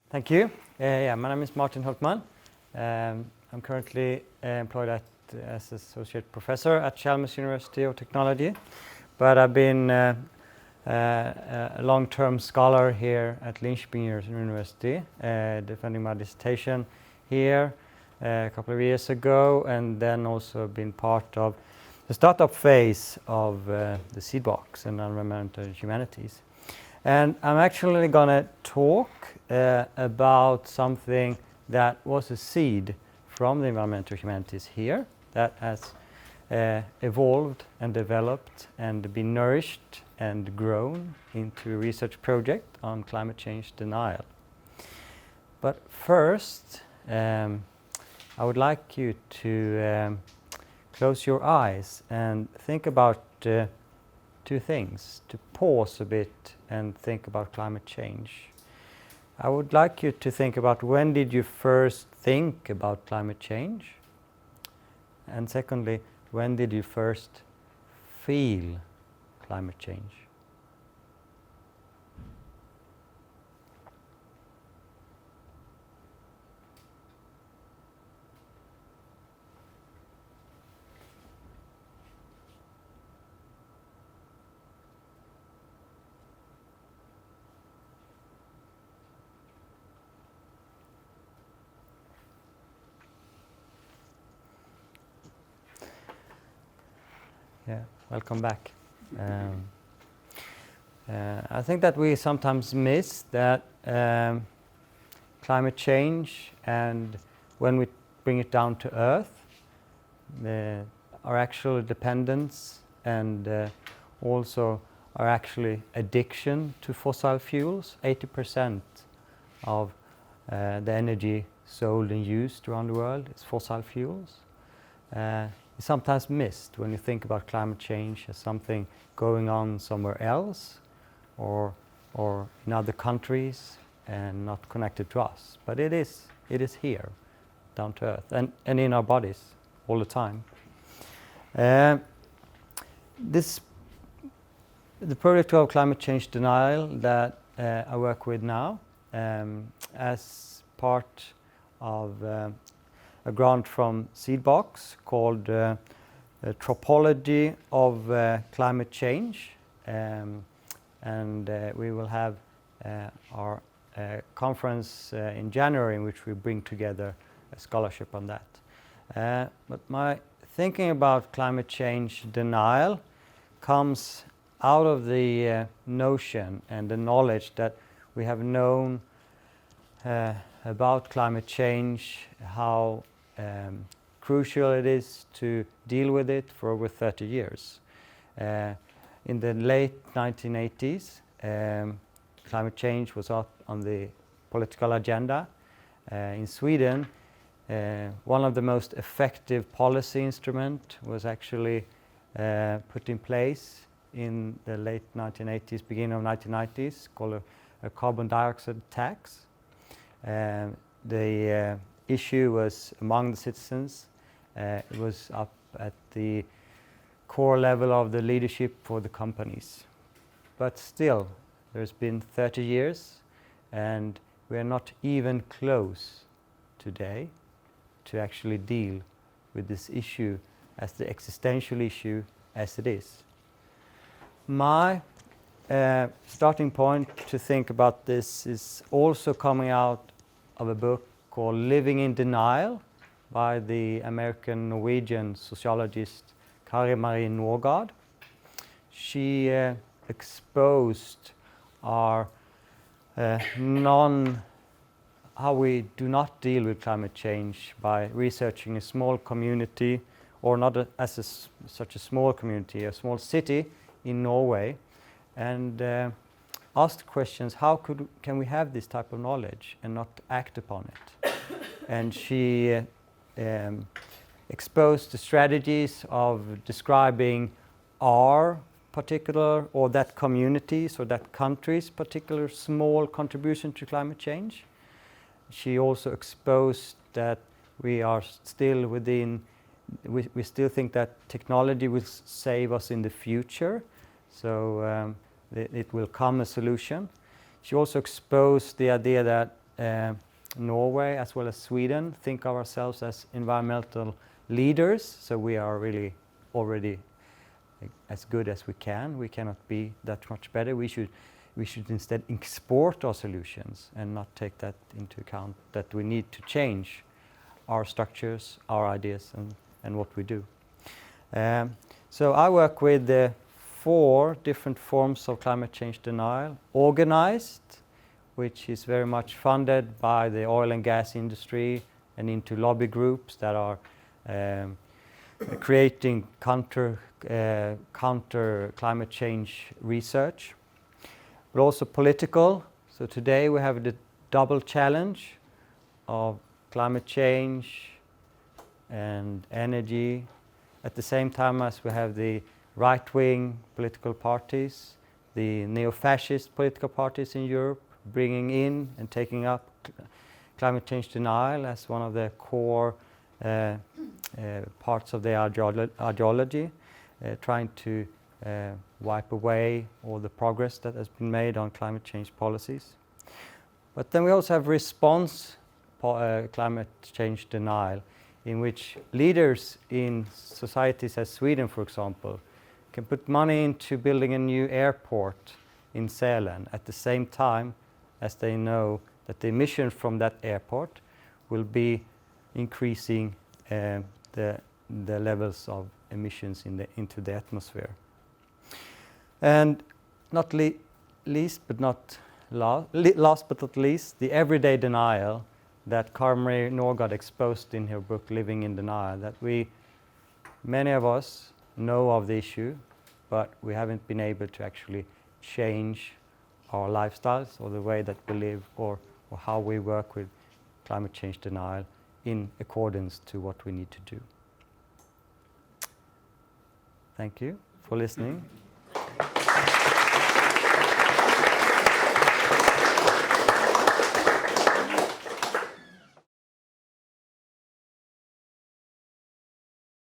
Thank you. My name is Martin Hultman. I'm currently employed as associate professor at Chalmers University of Technology, but I've been a long-term scholar here at Linköping University, defending my dissertation here a couple of years ago, and then also been part of the startup phase of the seed box in environmental humanities. And I'm actually going to talk about something that was a seed from the environmental humanities here that has evolved and developed and been nourished and grown into a research project on climate change denial. But first, I would like you to close your eyes and think about two things, to pause a bit and think about climate change. I would like you to think about when did you first think about climate change? And secondly, when did you first feel climate change? Yeah, welcome back. I think that we sometimes miss that climate change, and when we bring it down to earth, our actual dependence and also our actually addiction to fossil fuels. 80% of the energy sold and used around the world is fossil fuels. It's sometimes missed when you think about climate change as something going on somewhere else or in other countries and not connected to us. But it is here, down to earth, and in our bodies all the time. The project of climate change denial that I work with now as part of a grant from Seedbox called Topology of Climate Change, and we will have our conference in January in which we bring together a scholarship on that. But my thinking about climate change denial comes out of the notion and the knowledge that we have known about climate change, how crucial it is to deal with it for over 30 years. In the late 1980s, climate change was up on the political agenda. In Sweden, one of the most effective policy instruments was actually put in place in the late 1980s, beginning of 1990s, called a carbon dioxide tax. The issue was among the citizens. It was up at the core level of the leadership for the companies. But still, there's been 30 years and we are not even close today to actually deal with this issue as the existential issue as it is. My starting point to think about this is also coming out of a book called Living in Denial by the American-Norwegian sociologist Kari-Marie Norgard. She exposed our how we do not deal with climate change by researching a small community, or not such a small community, a small city in Norway, and asked questions, how can we have this type of knowledge and not act upon it? And she exposed the strategies of describing our particular, or that community's or that country's particular small contribution to climate change. She also exposed that we are still within, we still think that technology will save us in the future, so it will come a solution. She also exposed the idea that Norway as well as Sweden think of ourselves as environmental leaders, so we are really already as good as we can. We cannot be that much better. We should instead export our solutions and not take that into account, that we need to change our structures, our ideas, and what we do. So I work with 4 different forms of climate change denial. Organized, which is very much funded by the oil and gas industry and into lobby groups that are creating counter climate change research. But also political. So today we have the double challenge of climate change and energy, at the same time as we have the right-wing political parties, the neo-fascist political parties in Europe, bringing in and taking up climate change denial as one of their core parts of their ideology, trying to wipe away all the progress that has been made on climate change policies. But then we also have response climate change denial, in which leaders in societies as Sweden, for example, can put money into building a new airport in Sälen at the same time as they know that the emission from that airport will be increasing the levels of emissions into the atmosphere. And not least but not last but not least, the everyday denial that Carmen Norgard exposed in her book Living in Denial, that many of us know of the issue, but we haven't been able to actually change our lifestyles or the way that we live or how we work with climate change denial in accordance to what we need to do. Thank you for listening.